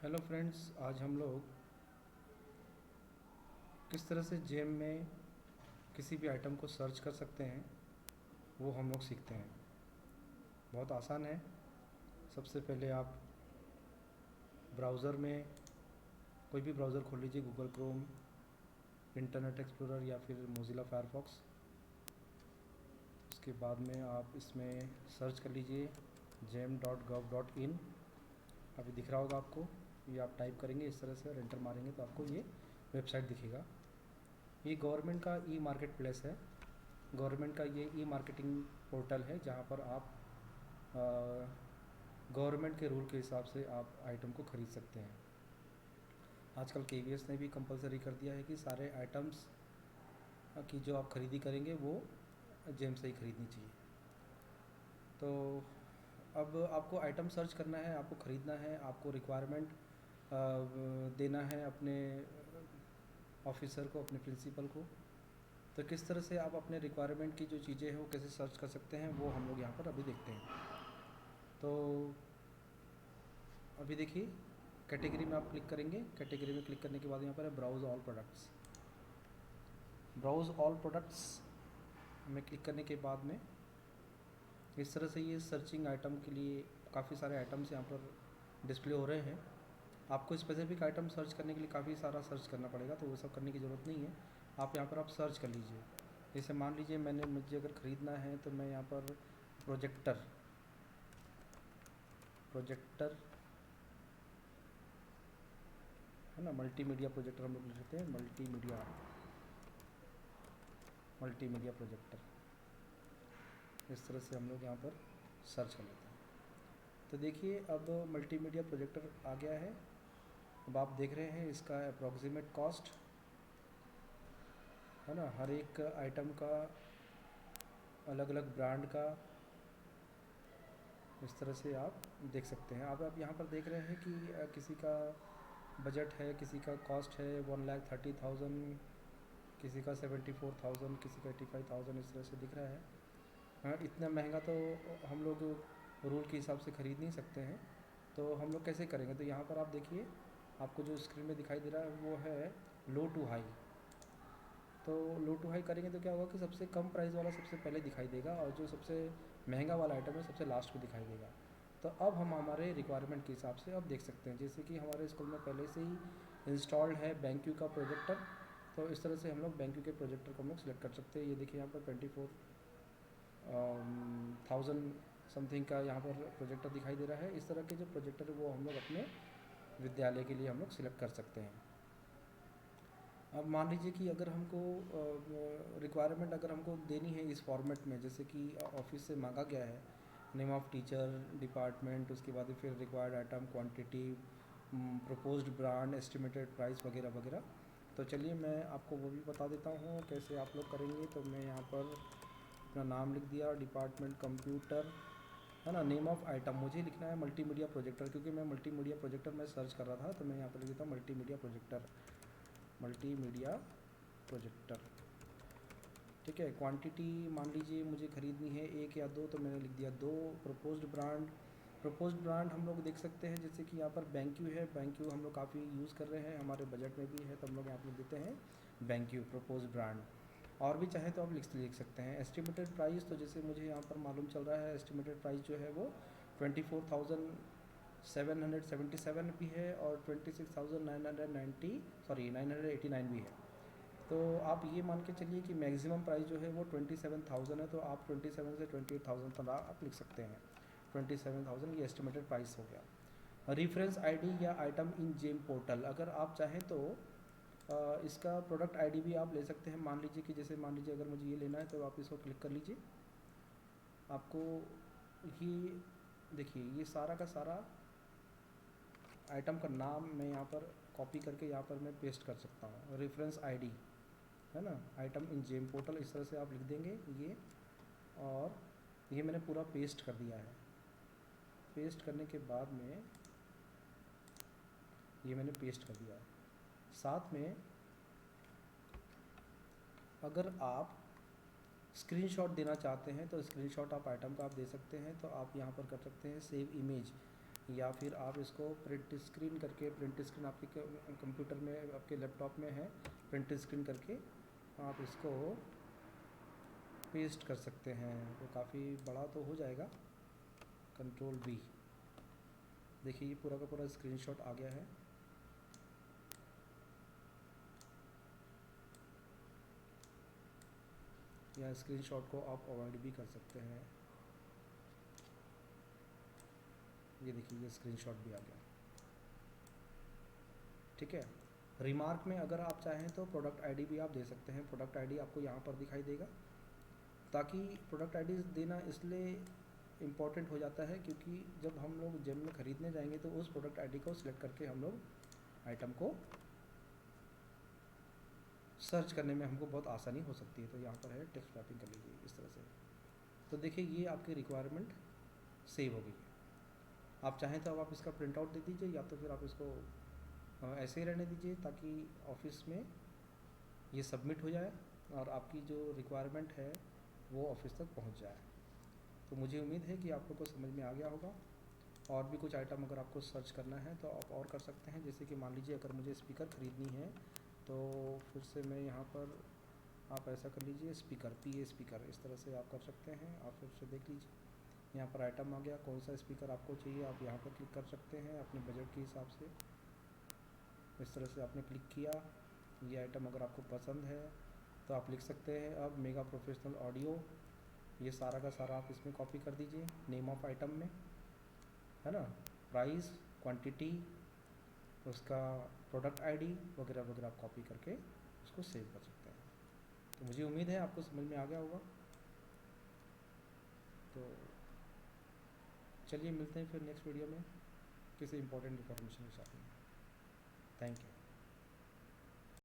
Hello friends, आज हम लोग किस तरह से जेम में किसी भी आइटम को सर्च कर सकते हैं वो हम लोग सीखते हैं। बहुत आसान है। सबसे पहले आप ब्राउज़र में कोई भी ब्राउज़र खोल लीजिए, गूगल क्रोम, इंटरनेट एक्सप्लोरर या फिर मोज़िला फायरफॉक्स। उसके बाद में आप इसमें सर्च कर लीजिए gem.gov.in। अभी दिख रहा होगा आपको। ये आप टाइप करेंगे इस तरह से और एंटर मारेंगे तो आपको ये वेबसाइट दिखेगा। ये गवर्नमेंट का ई मार्केट प्लेस है। गवर्नमेंट का ये ई मार्केटिंग पोर्टल है जहाँ पर आप गवर्नमेंट के रूल के हिसाब से आप आइटम को ख़रीद सकते हैं। आजकल केवीएस ने भी कंपलसरी कर दिया है कि सारे आइटम्स की जो आप खरीदी करेंगे वो जेम से ही ख़रीदनी चाहिए। तो अब आपको आइटम सर्च करना है, आपको ख़रीदना है, आपको रिक्वायरमेंट देना है अपने ऑफिसर को, अपने प्रिंसिपल को। तो किस तरह से आप अपने रिक्वायरमेंट की जो चीज़ें हैं वो कैसे सर्च कर सकते हैं वो हम लोग यहाँ पर अभी देखते हैं। तो अभी देखिए, कैटेगरी में आप क्लिक करेंगे। कैटेगरी में क्लिक करने के बाद यहाँ पर है browse all products. Browse all products में क्लिक करने के बाद में इस तरह से ये सर्चिंग आइटम के लिए काफ़ी सारे आइटम्स यहाँ पर डिस्प्ले हो रहे हैं। आपको स्पेसिफिक आइटम सर्च करने के लिए काफ़ी सारा सर्च करना पड़ेगा, तो वो सब करने की ज़रूरत नहीं है। आप यहाँ पर आप सर्च कर लीजिए। जैसे मान लीजिए मुझे अगर ख़रीदना है तो मैं यहाँ पर प्रोजेक्टर है ना, मल्टीमीडिया प्रोजेक्टर हम लोग लिख लेते हैं। मल्टीमीडिया प्रोजेक्टर, इस तरह से हम लोग यहाँ पर सर्च कर लेते हैं। तो देखिए, अब मल्टीमीडिया प्रोजेक्टर आ गया है। अब आप देख रहे हैं इसका अप्रॉक्सीमेट कॉस्ट है ना, हर एक आइटम का अलग अलग ब्रांड का, इस तरह से आप देख सकते हैं। अब आप यहाँ पर देख रहे हैं कि किसी का बजट है, किसी का कॉस्ट है 1,30,000, किसी का 74,000, किसी का 85,000, इस तरह से दिख रहा है। हाँ, इतना महंगा तो हम लोग रूल के हिसाब से ख़रीद नहीं सकते हैं। तो हम लोग कैसे करेंगे? तो यहाँ पर आप देखिए, आपको जो स्क्रीन में दिखाई दे रहा है वो है लो टू हाई। तो लो टू हाई करेंगे तो क्या होगा कि सबसे कम प्राइस वाला सबसे पहले दिखाई देगा और जो सबसे महंगा वाला आइटम है सबसे लास्ट में दिखाई देगा। तो अब हम हमारे रिक्वायरमेंट के हिसाब से अब देख सकते हैं। जैसे कि हमारे स्कूल में पहले से ही इंस्टॉल्ड है बैंक्यू का प्रोजेक्टर, तो इस तरह से हम लोग बैंक्यू के प्रोजेक्टर को हम लोग सिलेक्ट कर सकते हैं। ये देखिए यहाँ पर 24,000 समथिंग का यहाँ पर प्रोजेक्टर दिखाई दे रहा है। इस तरह के जो प्रोजेक्टर है वो हम लोग अपने विद्यालय के लिए हम लोग सिलेक्ट कर सकते हैं। अब मान लीजिए कि अगर हमको रिक्वायरमेंट अगर हमको देनी है इस फॉर्मेट में, जैसे कि ऑफिस से मांगा गया है नेम ऑफ़ टीचर, डिपार्टमेंट, उसके बाद फिर required item, quantity, proposed brand, estimated price वगैरह वगैरह। तो चलिए मैं आपको वो भी बता देता हूँ कैसे आप लोग करेंगे। तो मैं यहाँ पर अपना नाम लिख दिया, डिपार्टमेंट कंप्यूटर है ना, नेम ऑफ़ आइटम मुझे लिखना है मल्टीमीडिया प्रोजेक्टर, क्योंकि मैं मल्टीमीडिया प्रोजेक्टर में सर्च कर रहा था। तो मैं यहाँ पर लिख देता हूँ मल्टीमीडिया प्रोजेक्टर। ठीक है। क्वांटिटी मान लीजिए मुझे ख़रीदनी है 1 या 2, तो मैंने लिख दिया 2। प्रपोज्ड ब्रांड हम लोग देख सकते हैं, जैसे कि यहाँ पर बैंक्यू है। बैंक्यू हम लोग काफ़ी यूज़ कर रहे हैं, हमारे बजट में भी है, तो हम लोग यहाँ पर देते हैं बैंक्यू प्रपोज्ड ब्रांड। और भी चाहे तो आप लिख सकते हैं। एस्टिमेटेड प्राइस, तो जैसे मुझे यहाँ पर मालूम चल रहा है एस्टिमेटेड प्राइस जो है वो 24,777 भी है और 989 भी है। तो आप ये मान के चलिए कि मैक्सिमम प्राइस जो है वो 27,000 है, तो आप 27 से 28,000 तक आप लिख सकते हैं। 27,000 ये एस्टिमेटेड प्राइस हो गया। रेफरेंस आईडी या आइटम इन जेम पोर्टल, अगर आप चाहें तो इसका प्रोडक्ट आईडी भी आप ले सकते हैं। मान लीजिए कि अगर मुझे ये लेना है तो आप इसको क्लिक कर लीजिए। आपको ये देखिए, ये सारा का सारा आइटम का नाम मैं यहाँ पर कॉपी करके यहाँ पर मैं पेस्ट कर सकता हूँ। रेफरेंस आईडी है ना, आइटम इन जेम पोर्टल, इस तरह से आप लिख देंगे ये, और ये मैंने पूरा पेस्ट कर दिया है। पेस्ट करने के बाद में ये मैंने पेस्ट कर दिया है। साथ में अगर आप स्क्रीनशॉट देना चाहते हैं तो स्क्रीनशॉट आप आइटम का आप दे सकते हैं। तो आप यहाँ पर कर सकते हैं सेव इमेज। या फिर आप इसको प्रिंट स्क्रीन करके, प्रिंट स्क्रीन आपके कंप्यूटर में, आपके लैपटॉप में है, प्रिंट स्क्रीन करके आप इसको पेस्ट कर सकते हैं। वो काफ़ी बड़ा तो हो जाएगा। Ctrl+V, देखिए ये पूरा का पूरा स्क्रीनशॉट आ गया है। या स्क्रीनशॉट को आप अवॉइड भी कर सकते हैं। ये देखिए ये स्क्रीनशॉट भी आ गया, ठीक है। रिमार्क में अगर आप चाहें तो प्रोडक्ट आईडी भी आप दे सकते हैं। प्रोडक्ट आईडी आपको यहाँ पर दिखाई देगा, ताकि प्रोडक्ट आईडी देना इसलिए इम्पॉर्टेंट हो जाता है क्योंकि जब हम लोग जिम में ख़रीदने जाएंगे तो उस प्रोडक्ट आईडी को सिलेक्ट करके हम लोग आइटम को सर्च करने में हमको बहुत आसानी हो सकती है। तो यहाँ पर है, टेक्स्ट रैपिंग कर लीजिए इस तरह से। तो देखिए ये आपकी रिक्वायरमेंट सेव हो गई है। आप चाहें तो अब आप इसका प्रिंट आउट दे दीजिए, या तो फिर आप इसको ऐसे ही रहने दीजिए ताकि ऑफिस में ये सबमिट हो जाए और आपकी जो रिक्वायरमेंट है वो ऑफिस तक पहुंच जाए। तो मुझे उम्मीद है कि आप लोग को समझ में आ गया होगा। और भी कुछ आइटम अगर आपको सर्च करना है तो आप और कर सकते हैं। जैसे कि मान लीजिए अगर मुझे स्पीकर ख़रीदनी है तो फिर से मैं यहाँ पर, आप ऐसा कर लीजिए स्पीकर, PA स्पीकर, इस तरह से आप कर सकते हैं। आप फिर से देख लीजिए यहाँ पर आइटम आ गया, कौन सा स्पीकर आपको चाहिए आप यहाँ पर क्लिक कर सकते हैं अपने बजट के हिसाब से। इस तरह से आपने क्लिक किया, ये आइटम अगर आपको पसंद है तो आप लिख सकते हैं अब मेगा प्रोफेशनल ऑडियो। ये सारा का सारा आप इसमें कॉपी कर दीजिए, नेम ऑफ आइटम में, है ना, प्राइस, क्वांटिटी, उसका प्रोडक्ट आईडी वगैरह वगैरह आप कॉपी करके उसको सेव कर सकते हैं। तो मुझे उम्मीद है आपको समझ में आ गया होगा। तो चलिए मिलते हैं फिर नेक्स्ट वीडियो में किसी इंपॉर्टेंट इन्फॉर्मेशन के साथ में। Thank you.